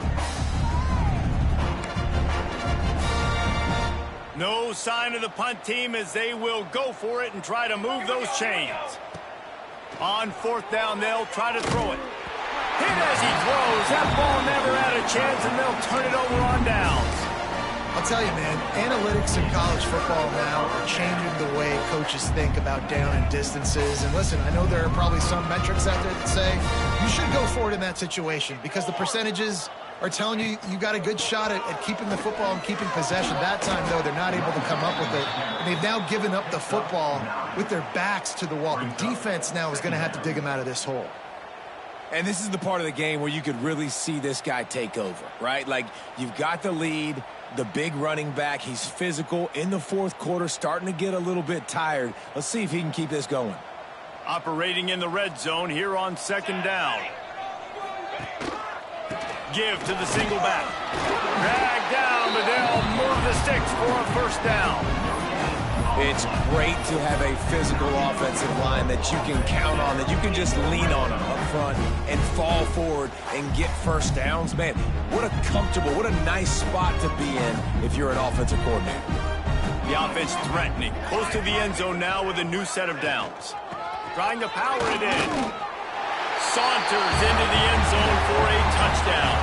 No sign of the punt team as they will go for it and try to move those chains. On fourth down, they'll try to throw it. Hit as he throws. That ball never had a chance, and they'll turn it over on downs. I'll tell you, man, analytics in college football now are changing the way coaches think about down and distances. And listen, I know there are probably some metrics out there that say you should go for it in that situation because the percentages are telling you you got a good shot at keeping the football and keeping possession. That time, though, they're not able to come up with it. And they've now given up the football with their backs to the wall. The defense now is going to have to dig them out of this hole. And this is the part of the game where you could really see this guy take over, right? Like, you've got the lead, the big running back. He's physical in the fourth quarter, starting to get a little bit tired. Let's see if he can keep this going. Operating in the red zone here on second down. Give to the single back. Drag down, but they'll move the sticks for a first down. It's great to have a physical offensive line that you can count on, that you can just lean on up front and fall forward and get first downs. Man, what a comfortable, what a nice spot to be in if you're an offensive coordinator. The offense threatening. Close to the end zone now with a new set of downs. Trying to power it in. Saunters into the end zone for a touchdown.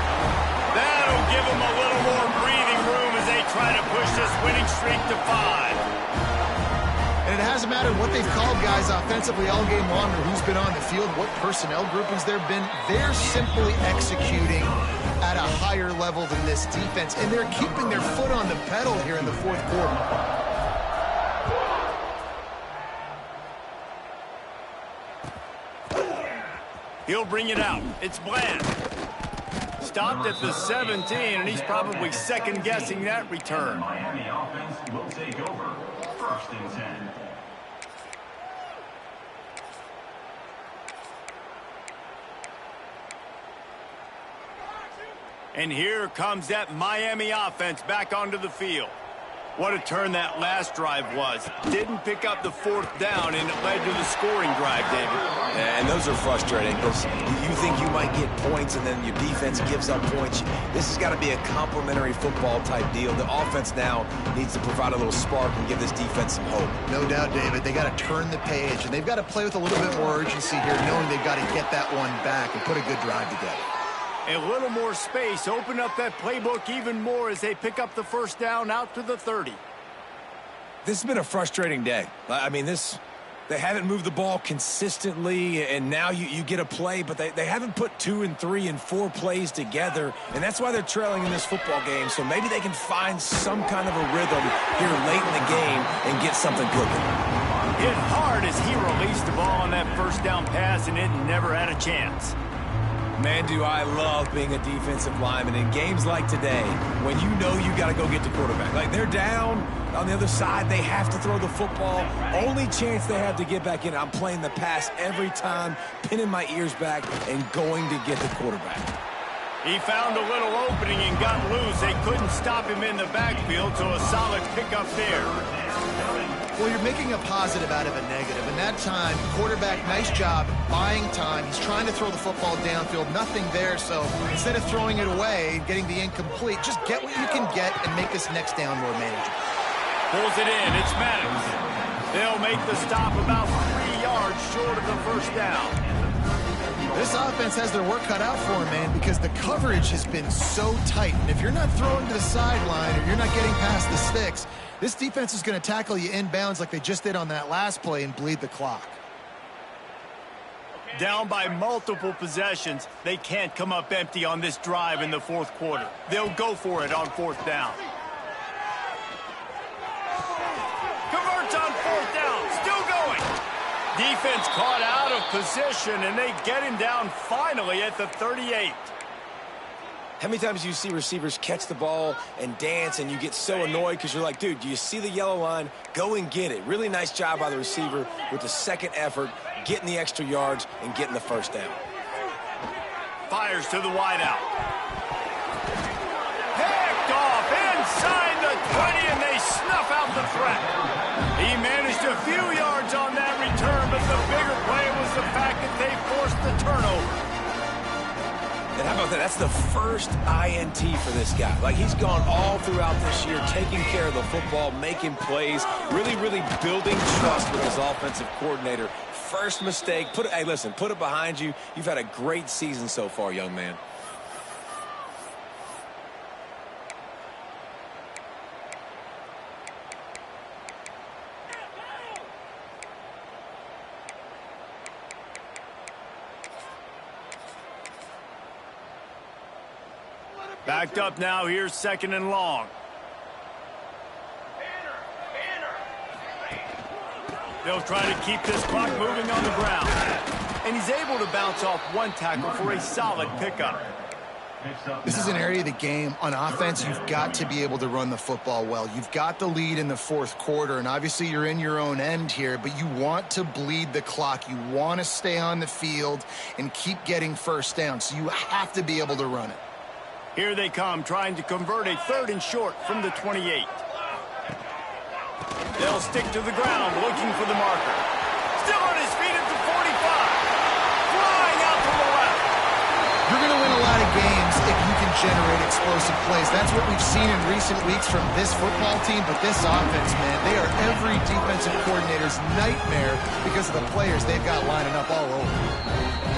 That'll give them a little more breathing room as they try to push this winning streak to 5. And it hasn't mattered what they've called guys offensively all game long or who's been on the field, what personnel groupings there have been. They're simply executing at a higher level than this defense, and they're keeping their foot on the pedal here in the fourth quarter. He'll bring it out. It's Bland. Stopped at the 17, and he's probably second-guessing that return. Miami offense will take over. First and 10. And here comes that Miami offense back onto the field. What a turn that last drive was. Didn't pick up the fourth down, and it led to the scoring drive, David. Yeah, and those are frustrating because you think you might get points and then your defense gives up points. This has got to be a complementary football type deal. The offense now needs to provide a little spark and give this defense some hope. No doubt, David. They got to turn the page, and they've got to play with a little bit more urgency here, knowing they've got to get that one back and put a good drive together. A little more space, open up that playbook even more as they pick up the first down out to the 30. This has been a frustrating day. I mean, they haven't moved the ball consistently, and now you get a play, but they haven't put 2 and 3 and 4 plays together, and that's why they're trailing in this football game. So maybe they can find some kind of a rhythm here late in the game and get something cooking. Hit hard as he released the ball on that first down pass, and it never had a chance. Man, do I love being a defensive lineman in games like today when you know you got to go get the quarterback. Like, they're down on the other side. They have to throw the football. Only chance they have to get back in. I'm playing the pass every time, pinning my ears back and going to get the quarterback. He found a little opening and got loose. They couldn't stop him in the backfield, so a solid pickup there. Well, you're making a positive out of a negative. And that time, quarterback, nice job buying time. He's trying to throw the football downfield. Nothing there, so instead of throwing it away, getting the incomplete, just get what you can get and make this next down more manageable. Pulls it in. It's Maddox. They'll make the stop about 3 yards short of the first down. This offense has their work cut out for them, man, because the coverage has been so tight. And if you're not throwing to the sideline or you're not getting past the sticks, this defense is going to tackle you inbounds like they just did on that last play and bleed the clock. Down by multiple possessions, they can't come up empty on this drive in the fourth quarter. They'll go for it on fourth down. Converts on fourth down, still going. Defense caught out of position, and they get him down finally at the 38. How many times do you see receivers catch the ball and dance and you get so annoyed because you're like, dude, do you see the yellow line? Go and get it. Really nice job by the receiver with the second effort, getting the extra yards and getting the first down. Fires to the wideout. Picked off inside the 20, and they snuff out the threat. He managed a few yards on that return, but the bigger play was the fact that they forced the turnover. And how about that? That's the first INT for this guy. Like, he's gone all throughout this year, taking care of the football, making plays, really building trust with his offensive coordinator. First mistake. Hey, listen, put it behind you. You've had a great season so far, young man. Backed up now, here's second and long. They'll try to keep this clock moving on the ground. And he's able to bounce off one tackle for a solid pickup. This is an area of the game on offense you've got to be able to run the football well. You've got the lead in the fourth quarter, and obviously you're in your own end here, but you want to bleed the clock. You want to stay on the field and keep getting first down, so you have to be able to run it. Here they come, trying to convert a third and short from the 28. They'll stick to the ground, looking for the marker. Still on his feet at the 45. Flying out to the left. You're going to win a lot of games if you can generate explosive plays. That's what we've seen in recent weeks from this football team, but this offense, man, they are every defensive coordinator's nightmare because of the players they've got lining up all over.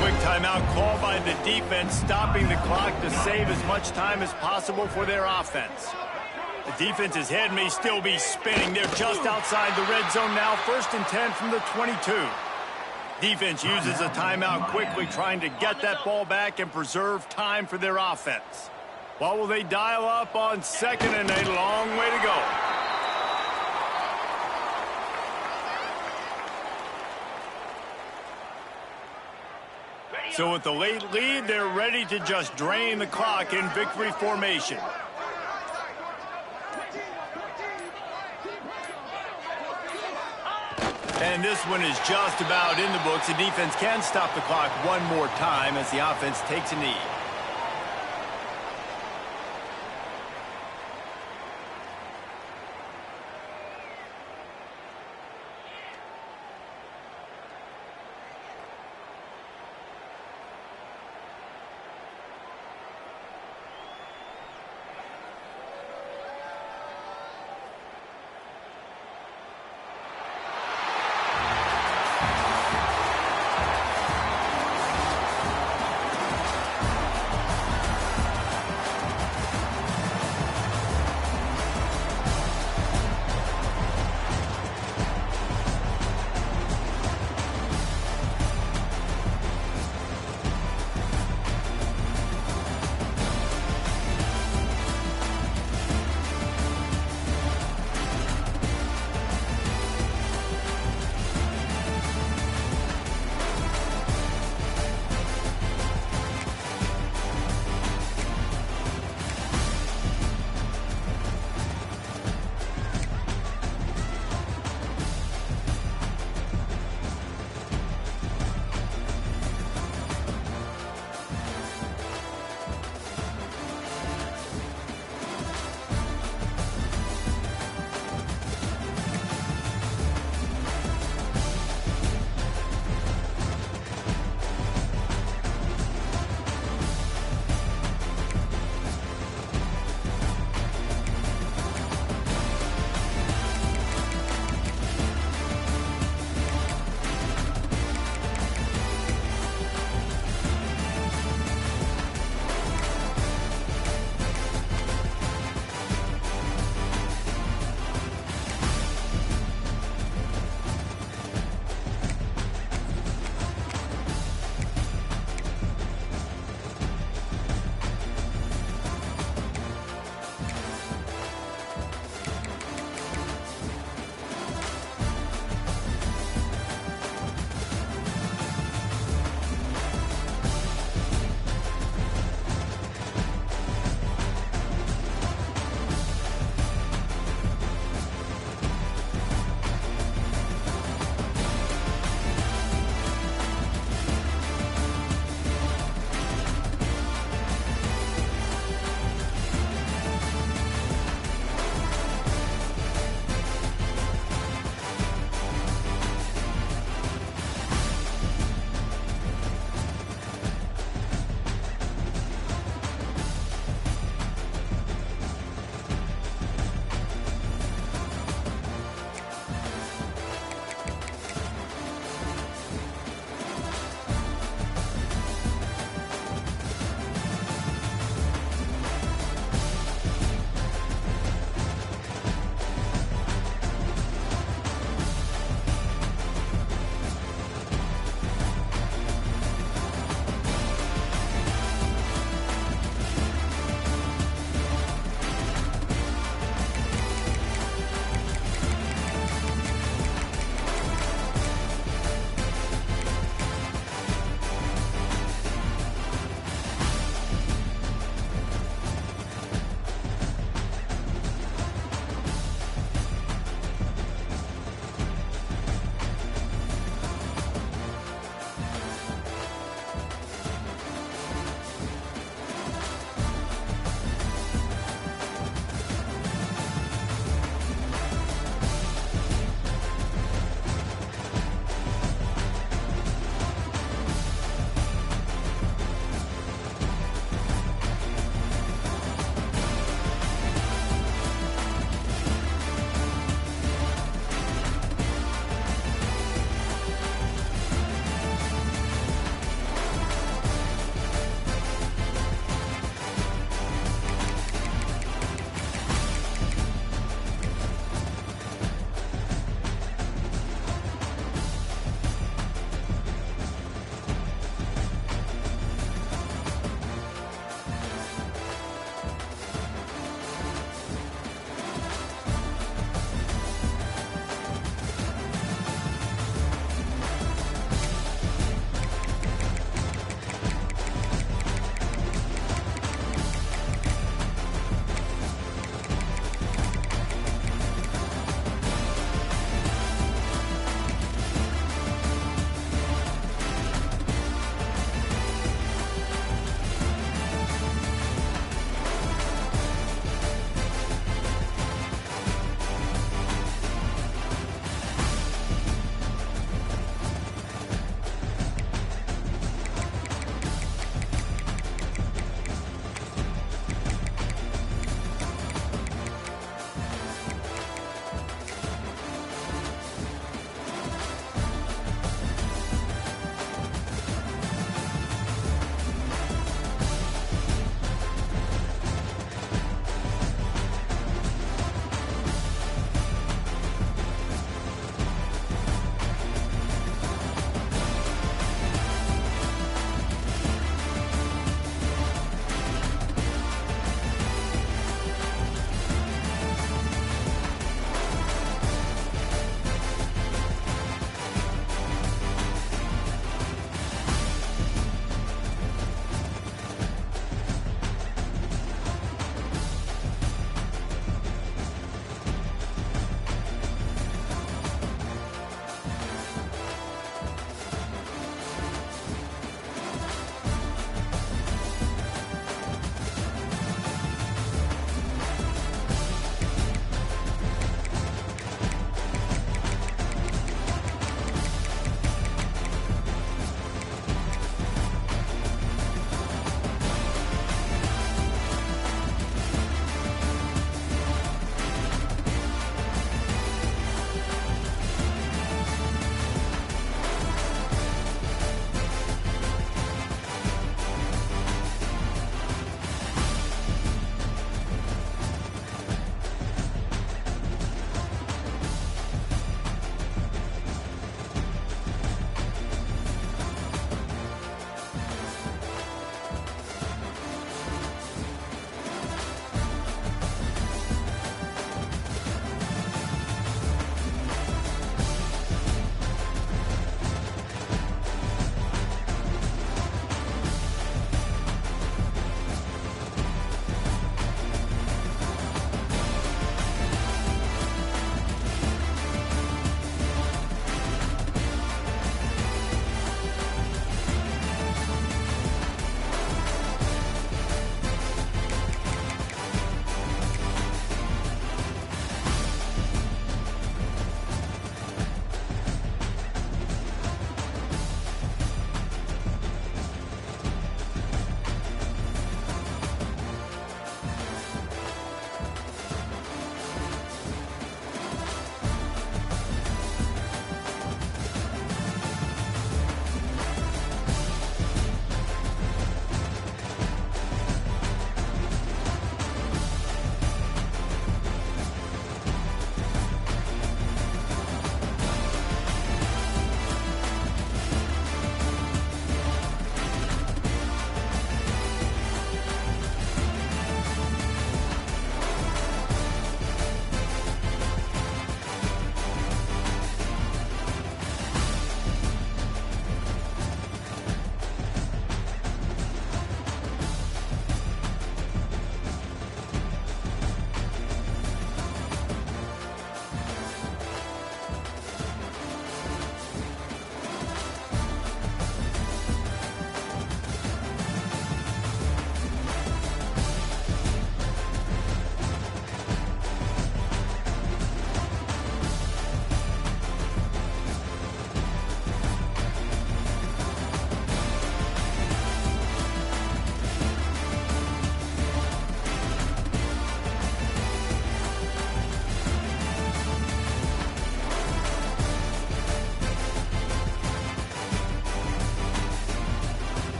Quick timeout call by the defense, stopping the clock to save as much time as possible for their offense. The defense's head may still be spinning. They're just outside the red zone now, 1st and 10 from the 22. Defense uses a timeout quickly, trying to get that ball back and preserve time for their offense. What will they dial up on second and a long way to go? So with the late lead, they're ready to just drain the clock in victory formation. And this one is just about in the books. The defense can stop the clock one more time as the offense takes a knee.